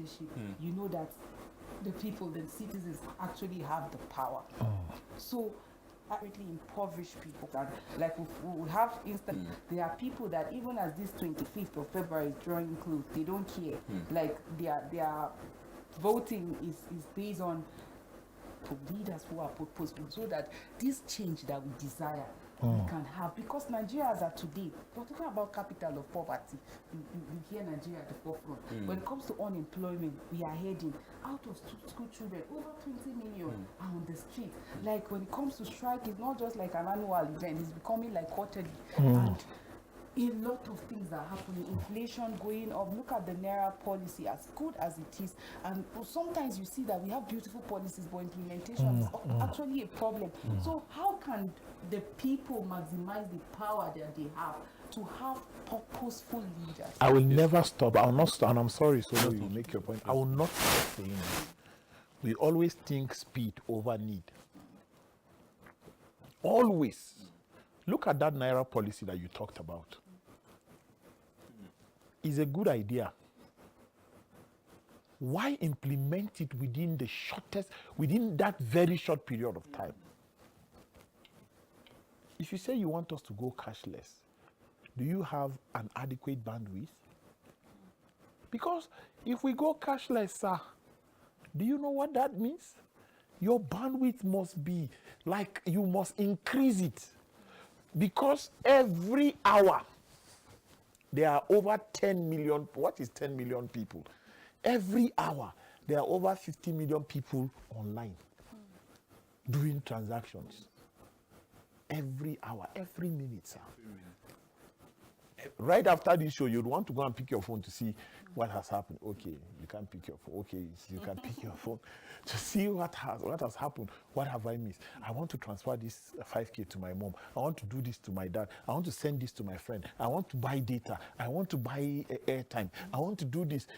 leadership, you know that the people, the citizens actually have the power. So greatly impoverished people, and like we have instant there are people that even as this 25th of February is drawing close, they don't care. Like their voting is based on leaders who are purposeful, so that this change that we desire we can have, because Nigeria as of today, we're talking about capital of poverty. You hear Nigeria at the forefront. When it comes to unemployment, we are heading out of school children. Over 20 million are on the street. Like when it comes to strike, it's not just like an annual event, it's becoming like quarterly. And a lot of things are happening. Inflation going up. Look at the Naira policy, as good as it is. And sometimes you see that we have beautiful policies, but implementation is actually a problem. So how can the people maximize the power that they have to have purposeful leaders? I will never stop. I will not stop. And I'm sorry, so you make your point. I will not stop saying this. We always think speed over need. Always. Look at that Naira policy that you talked about. It's a good idea. Why implement it within that very short period of time? If you say you want us to go cashless, do you have an adequate bandwidth? Because if we go cashless, sir, do you know what that means? Your bandwidth must be like, you must increase it. Because every hour, there are over 10 million, what is 10 million people? Every hour, there are over 50 million people online doing transactions. Every hour, every minute, sir. Right after this show, you'd want to go and pick your phone to see what has happened. Okay, you can't pick your phone. Okay, you can pick your phone to see what has happened. What have I missed? I want to transfer this 5K to my mom. I want to do this to my dad. I want to send this to my friend. I want to buy data. I want to buy airtime. I want to do this.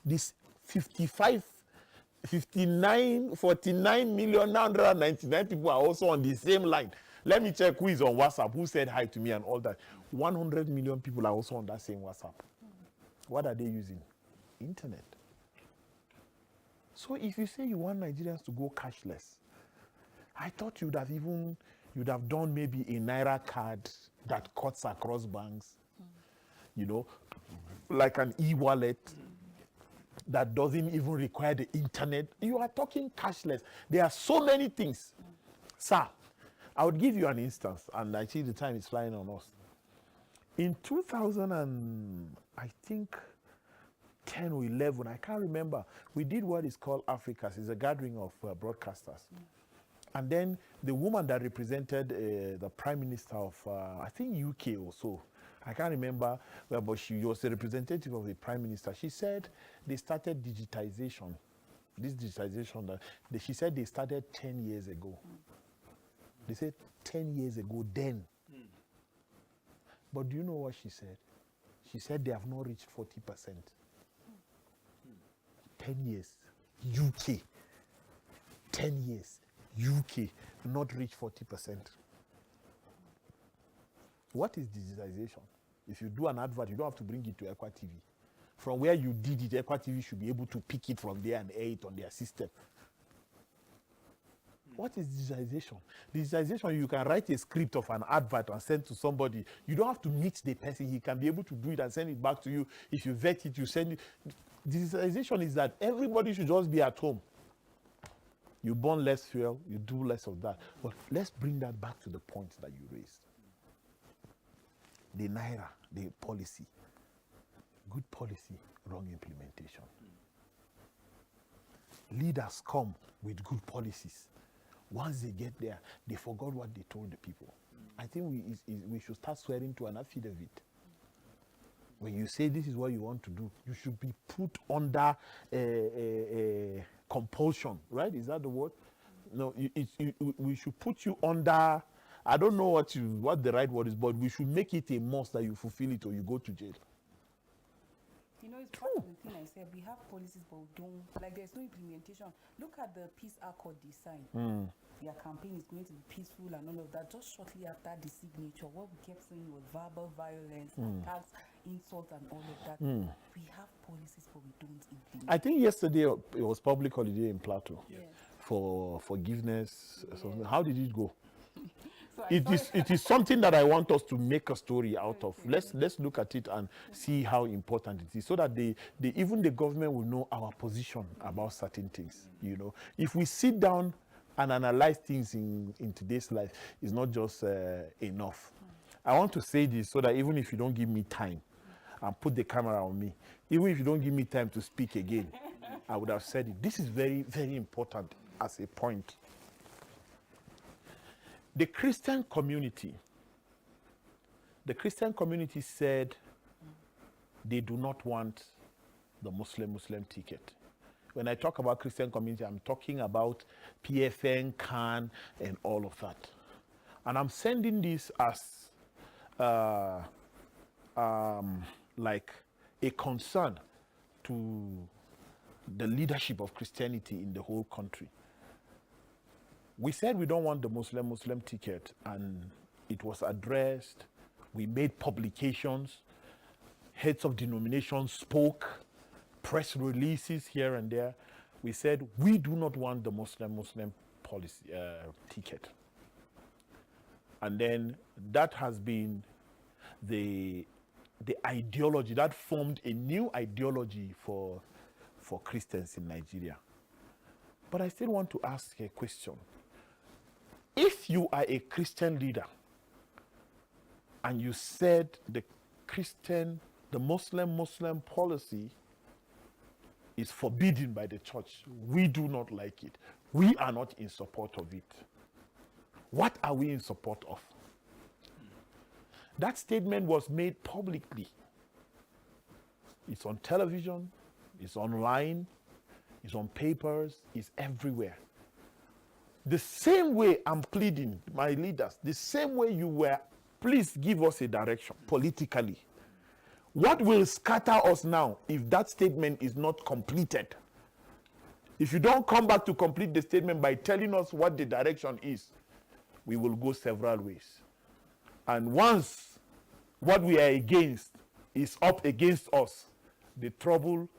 This 49,999 people are also on the same line. Let me check who is on WhatsApp, who said hi to me and all that. 100 million people are also on that same WhatsApp. What are they using? Internet. So if you say you want Nigerians to go cashless, I thought you'd have done maybe a Naira card that cuts across banks, like an e-wallet that doesn't even require the internet. You are talking cashless. There are so many things. Sir, I would give you an instance, and I see the time is flying on us. In 2000 and I think 10 or 11, I can't remember, we did what is called Africas. It's a gathering of broadcasters. And then the woman that represented the Prime Minister of, I think UK or so, I can't remember, but she was a representative of the Prime Minister. She said they started digitization. This digitization, she said they started 10 years ago. They said 10 years ago then. But do you know what she said? She said they have not reached 40%. 10 years, UK. 10 years, UK, not reach 40%. What is digitization? If you do an advert, you don't have to bring it to Equa TV. From where you did it, Equa TV should be able to pick it from there and air it on their system. What is digitization? Digitization, you can write a script of an advert and send to somebody. You don't have to meet the person. He can be able to do it and send it back to you. If you vet it, you send it. Digitization is that everybody should just be at home. You burn less fuel, you do less of that. But let's bring that back to the point that you raised. The Naira, the policy. Good policy, wrong implementation. Leaders come with good policies. Once they get there, they forgot what they told the people. I think we should start swearing to an affidavit. When you say this is what you want to do, you should be put under compulsion, right? Is that the word? No, we should put you under, I don't know what the right word is, but we should make it a must that you fulfill it or you go to jail. It's part of the thing I said. We have policies, but we don't, there's no implementation. Look at the peace accord design. Their campaign is going to be peaceful and all of that. Just shortly after the signature, what we kept saying was verbal violence, attacks, insults, and all of that. We have policies, but we don't implement I think yesterday it was public holiday in Plateau Yes. for forgiveness. Something. How did it go? So I It saw is it is something that I want us to make a story out of. Let's look at it and see how important it is, so that even the government will know our position about certain things. You know, if we sit down and analyze things in today's life, it's not just enough. I want to say this so that even if you don't give me time and put the camera on me, even if you don't give me time to speak again, I would have said it. This is very, very important as a point. The Christian community said they do not want the Muslim ticket. When I talk about Christian community, I'm talking about PFN, CAN, and all of that. And I'm sending this as like a concern to the leadership of Christianity in the whole country. We said we don't want the Muslim ticket, and it was addressed. We made publications. Heads of denominations spoke, press releases here and there. We said we do not want the Muslim policy ticket. And then that has been the ideology that formed a new ideology for Christians in Nigeria. But I still want to ask a question. If you are a Christian leader and you said the Muslim policy is forbidden by the church, we do not like it, we are not in support of it, what are we in support of? That statement was made publicly. It's on television, it's online, it's on papers, it's everywhere. The same way I'm pleading, my leaders, the same way you were, please give us a direction politically. What will scatter us now if that statement is not completed? If you don't come back to complete the statement by telling us what the direction is, we will go several ways. And once what we are against is up against us, the trouble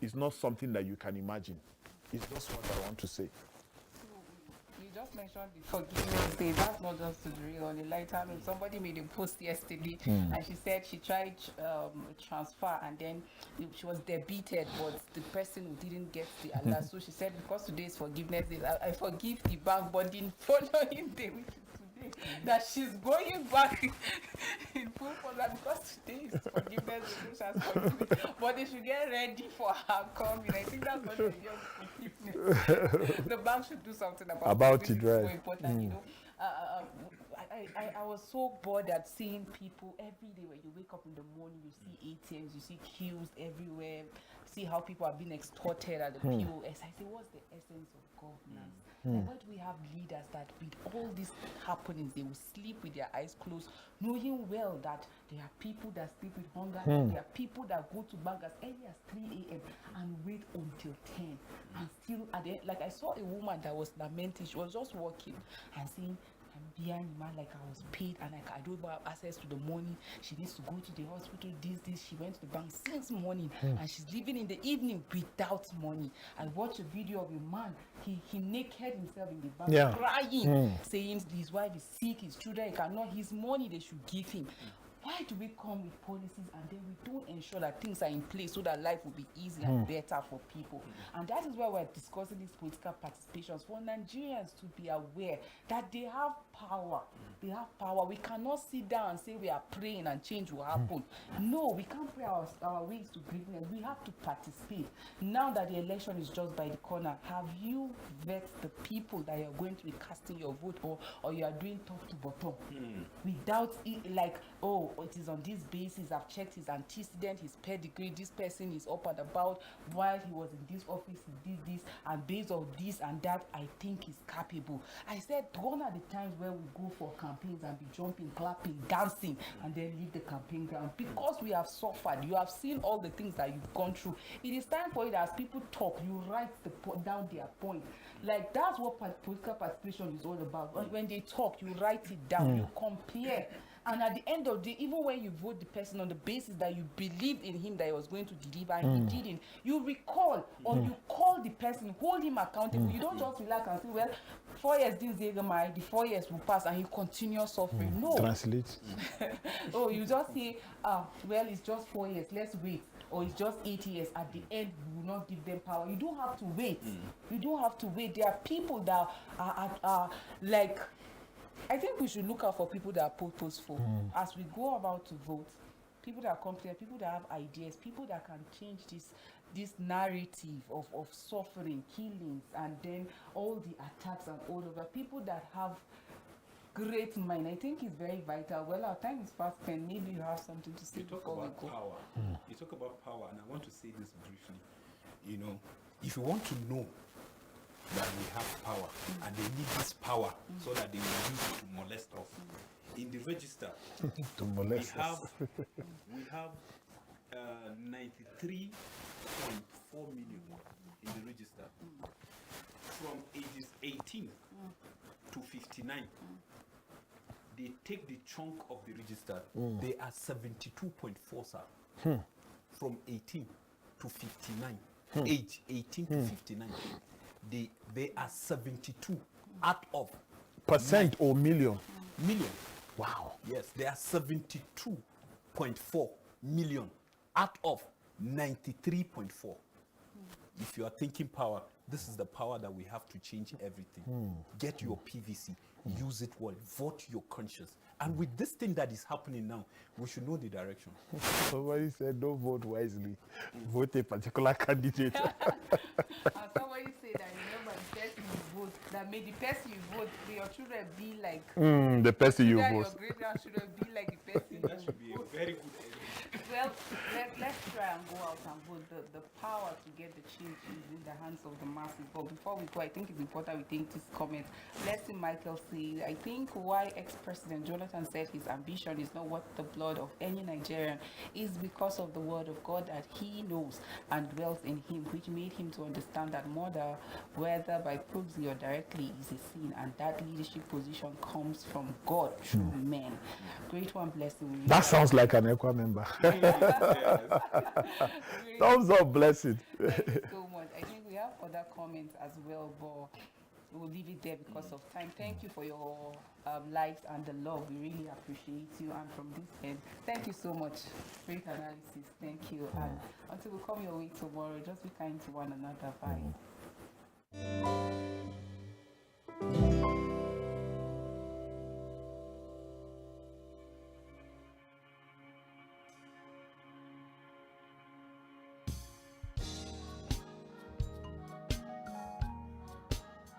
is not something that you can imagine. It's just what I want to say. You just mentioned the forgiveness day. That's not just to read on a lighter note. Somebody made a post yesterday and she said she tried transfer and then she was debited, but the person didn't get the alert. So she said, because today is forgiveness day, I forgive the bank, but the following day, which is today, that she's going back in full force because today is forgiveness day, so she has forgiven. But they should get ready for her coming. I think that's what they forgiveness. The bank should do something about it, right? So important, you know. I was so bored at seeing people every day. When you wake up in the morning, you see ATMs, you see queues everywhere, see how people are being extorted at the POS. I say, what's the essence of governance? And why do we have leaders that with all these happenings, they will sleep with their eyes closed, knowing well that there are people that sleep with hunger, there are people that go to bank as early as 3 a.m. and wait until 10, and still at the end, like I saw a woman that was lamenting. She was just walking and saying, I'm behind man, like I was paid and like I don't have access to the money. She needs to go to the hospital, this. She went to the bank since morning and she's leaving in the evening without money. I watched a video of a man, he naked himself in the bank, crying, saying his wife is sick, his children, he cannot, his money they should give him. Why do we come with policies and then we don't ensure that things are in place so that life will be easy and better for people? And that is why we're discussing these political participations, for Nigerians to be aware that they have power. They have power. We cannot sit down and say we are praying and change will happen. No, we can't pray our ways to greatness. We have to participate. Now that the election is just by the corner, have you vet the people that you're going to be casting your vote for, or you are doing top to bottom without it, like, oh, it is on this basis, I've checked his antecedent, his pedigree, this person is up and about, while he was in this office, he did this, and based on this and that, I think he's capable. I said, gone are the times where we go for campaigns and be jumping, clapping, dancing, and then leave the campaign ground, because we have suffered. You have seen all the things that you've gone through. It is time for it, as people talk, you write down their point. Like, that's what political participation is all about. When they talk, you write it down, you compare. And at the end of the day, even when you vote the person on the basis that you believe in him that he was going to deliver and he didn't, you recall or you call the person, hold him accountable. You don't just relax and say, well, 4 years didn't say the 4 years will pass and he continues suffering. No. Translate. Oh, you just say, well, it's just 4 years, let's wait. Or it's just 8 years. At the end, you will not give them power. You don't have to wait. You don't have to wait. There are people that are like, I think we should look out for people that are purposeful as we go about to vote. People that are competent, people that have ideas, people that can change this narrative of suffering, killings, and then all the attacks and all over. People that have great mind. I think it's very vital. Well, our time is fast spent. Maybe you have something to say before we go. Power. You talk about power, and I want to say this briefly. You know, if you want to know that we have power and they need this power so that they will use it to molest us. In the register, To molest we have 93.4 million in the register. From ages 18 to 59, they take the chunk of the register. They are 72.4, sir. From 18 to 59, age 18 to 59. They are 72 out of percent or million. million. Wow. Yes, they are 72.4 million out of 93.4. If you are thinking power, this is the power that we have to change everything. Get your PVC, use it well, vote your conscience. And with this thing that is happening now, we should know the direction. Somebody said, don't vote wisely. Vote a particular candidate. And somebody said that remember the person you vote, that may the person you vote, may your children be like The person you that vote. your great grandchildren be like the person That you should be a vote. very good idea. Well, let's try and go out and vote. The power to get the change is in the hands of the masses. But before we go, I think it's important we take this comment. Let's see Michael say, I think why ex-President Jonathan said his ambition is not worth the blood of any Nigerian is because of the word of God that he knows and dwells in him, which made him to understand that murder, whether by proxy or directly, is a sin, and that leadership position comes from God through men. Great one, blessing. That sounds like an Equa member. Thumbs up, blessing. Thank you so much. I think we have other comments as well, but we'll leave it there because of time. Thank you for your likes and the love. We really appreciate you. And from this end, thank you so much. Great analysis. Thank you. And until we come your way tomorrow, just be kind to one another. Bye.